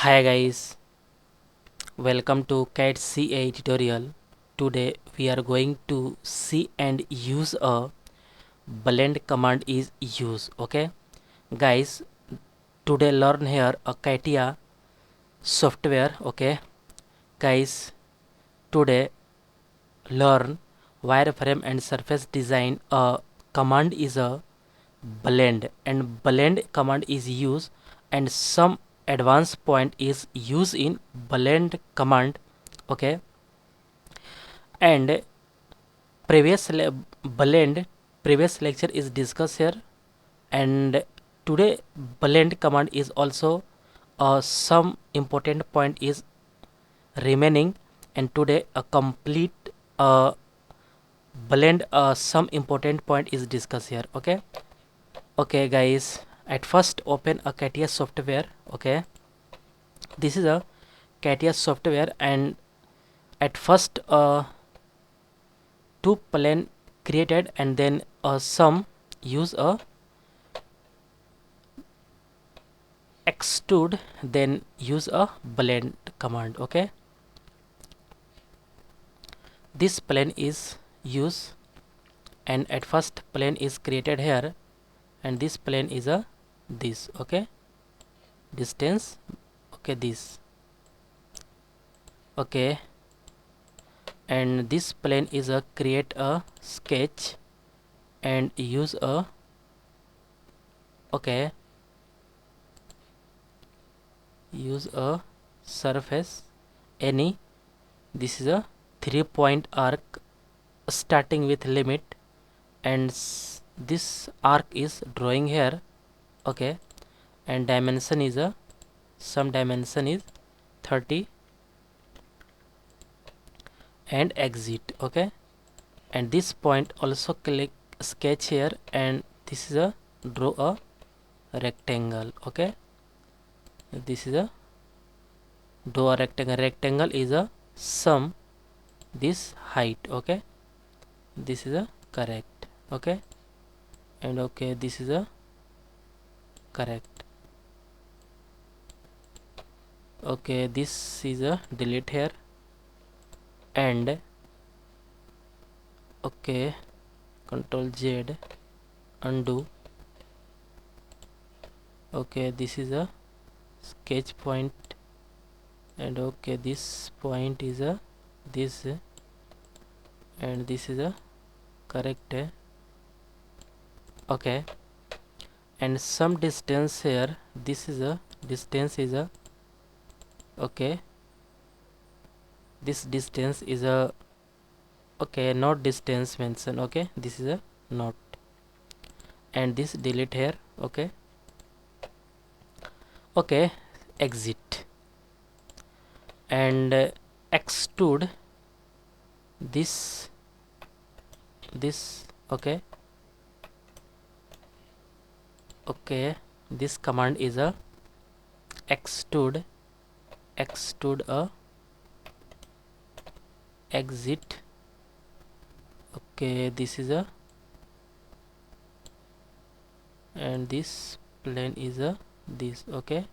Hi guys, welcome to CAD CA tutorial. Today we are going to see and use a blend command is used. Okay guys, today learn here a CATIA software. Okay guys, today learn wireframe and surface design. A command is a blend, and blend command is used, and some advanced point is used in blend command. Okay, and blend previous lecture is discussed here, and today blend command is also some important point is remaining, and today a complete uh, blend some important point is discussed here. Okay guys, at first open a CATIA software. Okay, this is a CATIA software, and at first two plane created, and then some use a extrude, then use a blend command. Okay, this plane is used, and at first plane is created here, and this plane is a this. Okay, distance. Okay, this. Okay, and this plane is a create a sketch and use a okay use a surface any. This is a 3-point arc starting with limit, and this arc is drawing here. Okay, and dimension is a some dimension is 30, and exit. Okay, and this point also click sketch here, and this is a draw a rectangle. Okay, this is a draw a rectangle is a sum this height. Okay, this is a correct. Okay, and okay, this is a correct. Okay, this is a delete here, and okay, Control Z, undo. Okay, this is a sketch point, and okay, this point is a this, and this is a correct. Okay, and some distance here, this is a distance is a okay, this distance is a okay, not distance mention. Okay, this is a not, and this delete here. Okay, okay, exit, and extrude this. Okay, okay, this command is a extrude a exit. Okay, this is a, and this plane is a this. Okay,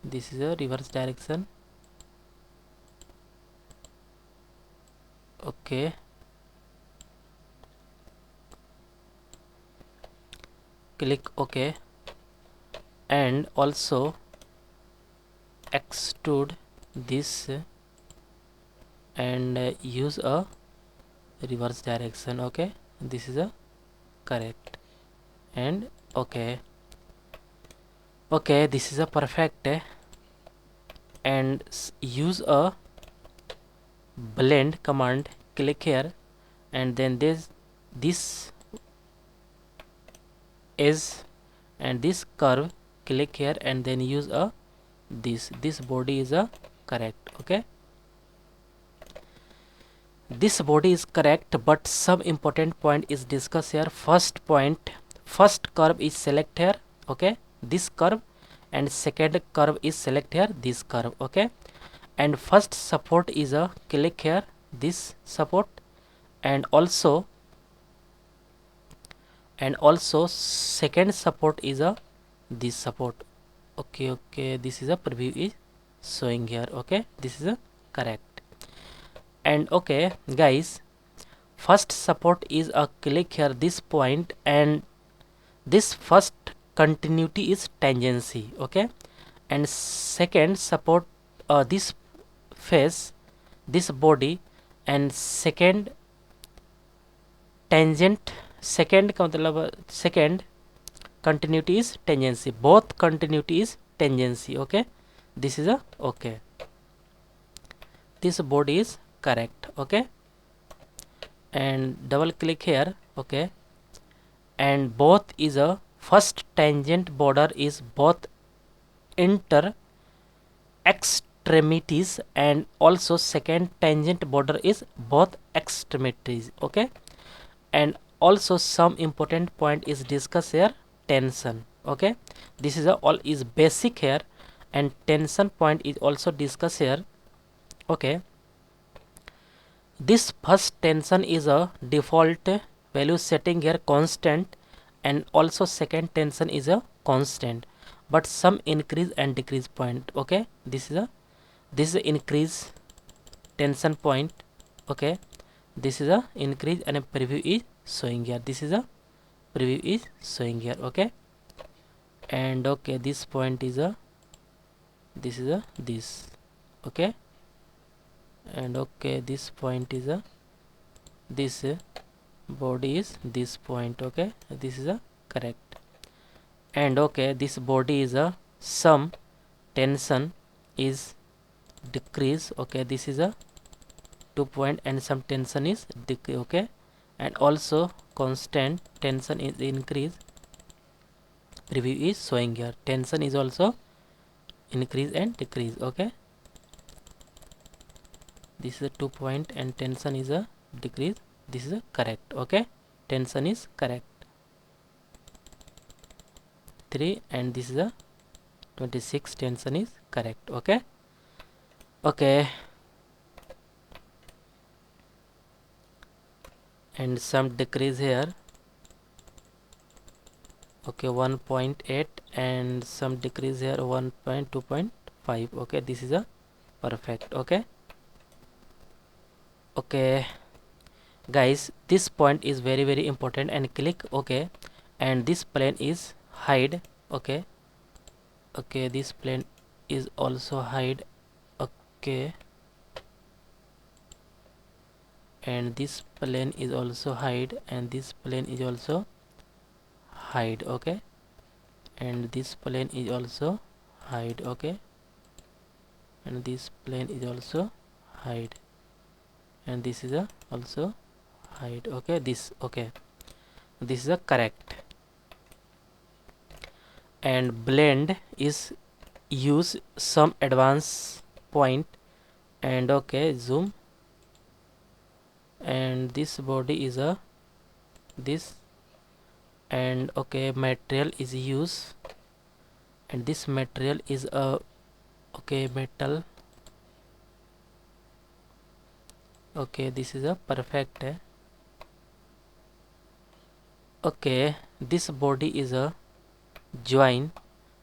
this is a reverse direction. Okay, click OK, and also extrude this, and use a reverse direction. Okay, this is a correct, and okay, okay, this is a perfect, and use a blend command. Click here, and then this edge and this curve. Click here, and then use a this body is a correct. Okay, this body is correct, but some important point is discussed here. First point, first curve is select here. Okay, this curve, and second curve is select here, this curve. Okay, and first support is a click here, this support, and also second support is a this support. Okay, okay, this is a preview is showing here. Okay, this is a correct. And okay guys, first support is a click here this point, and this first continuity is tangency. Okay, and second support this face, this body, and second tangent, second का मतलब second continuity is tangency, both continuity is tangency. Okay, this is a okay, this body is correct. Okay, and double click here. Okay, and both is a first tangent border is both inter extremities, and also second tangent border is both extremities. Okay, and also some important point is discussed here, tension. Okay, this is a all is basic here, and tension point is also discussed here. Okay, this first tension is a default value setting here constant, and also second tension is a constant, but some increase and decrease point. Okay, this is a increase tension point. Okay, this is a increase, and a preview is showing here. This is a preview is showing here. Okay, and okay, this point is a this. Okay, and okay, this point is a this body is this point. Okay, this is a correct. And okay, this body is a some tension is decrease. Okay, this is a 2 point, and some tension is decrease. Okay, and also constant tension is increase, preview is showing here. Tension is also increase and decrease. Okay, this is a 2 point, and tension is a decrease. This is a correct. Okay, tension is correct 3, and this is a 26, tension is correct. Okay, okay, and some decrease here. Okay, 1.8, and some decrease here 1.2.5. okay, this is a perfect. Okay, okay guys, this point is very important, and click. Okay, and this plane is hide. Okay, okay, this plane is also hide. Okay, and this plane is also hide, and this plane is also hide. Okay, and this plane is also hide. Okay, and this plane is also hide, and this is a also hide. Okay, this okay, this is a correct. And blend is use some advanced point, and okay, zoom, and this body is a this, and okay, material is use, and this material is a okay metal. Okay, this is a perfect. Okay, this body is a join,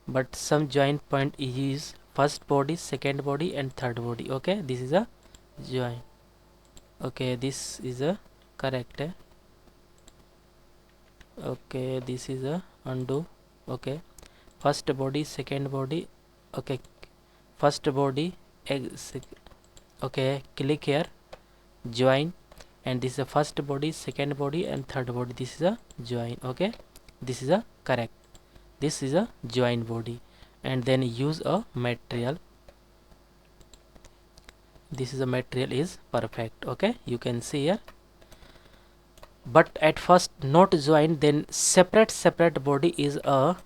but some join point is first body, second body, and third body. Okay, this is a join. Okay, this is a correct. Okay, this is a undo. Okay, first body, second body. Okay, first body, okay, click here, join, and this is the first body, second body, and third body. This is a join. Okay, this is a correct. This is a join body, and then use a material. This is a material is perfect. Okay, you can see here, but at first not join, then separate body is a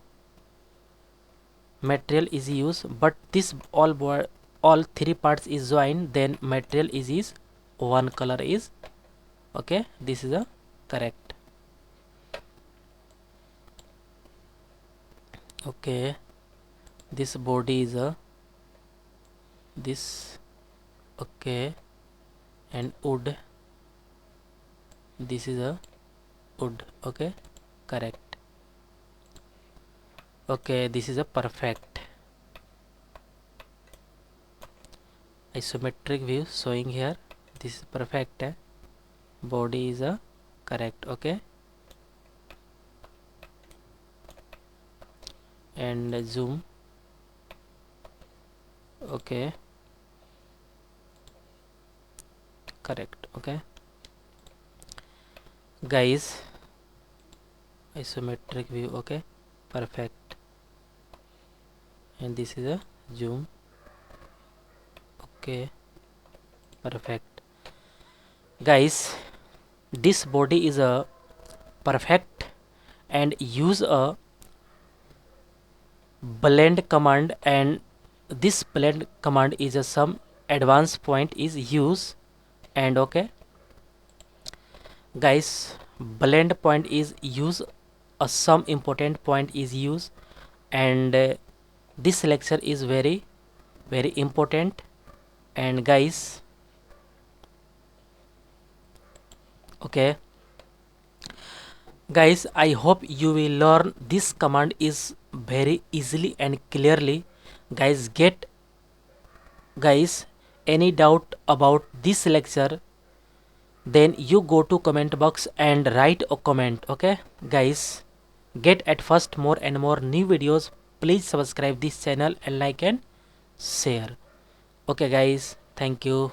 material is used, but this all three parts is joined, then material is one color is. Okay, this is a correct. Okay, this body is a this. Okay, and wood, this is a wood. Okay, correct. Okay, this is a perfect. isometric view showing here. This is perfect. Body is correct. Okay, and zoom. Okay, correct. Okay guys, isometric view. Okay, perfect. And this is a zoom. Okay, perfect. Guys, this body is a perfect, and use a blend command, and this blend command is a some advanced point is use. And okay guys, blend point is use, a some important point is use. And this lecture is very important. And guys, okay guys, I hope you will learn this command is very easily and clearly. Guys, any doubt about this lecture, then you go to comment box and write a comment. Okay guys, get at first more and more new videos. Please subscribe this channel and like and share. Okay guys, thank you.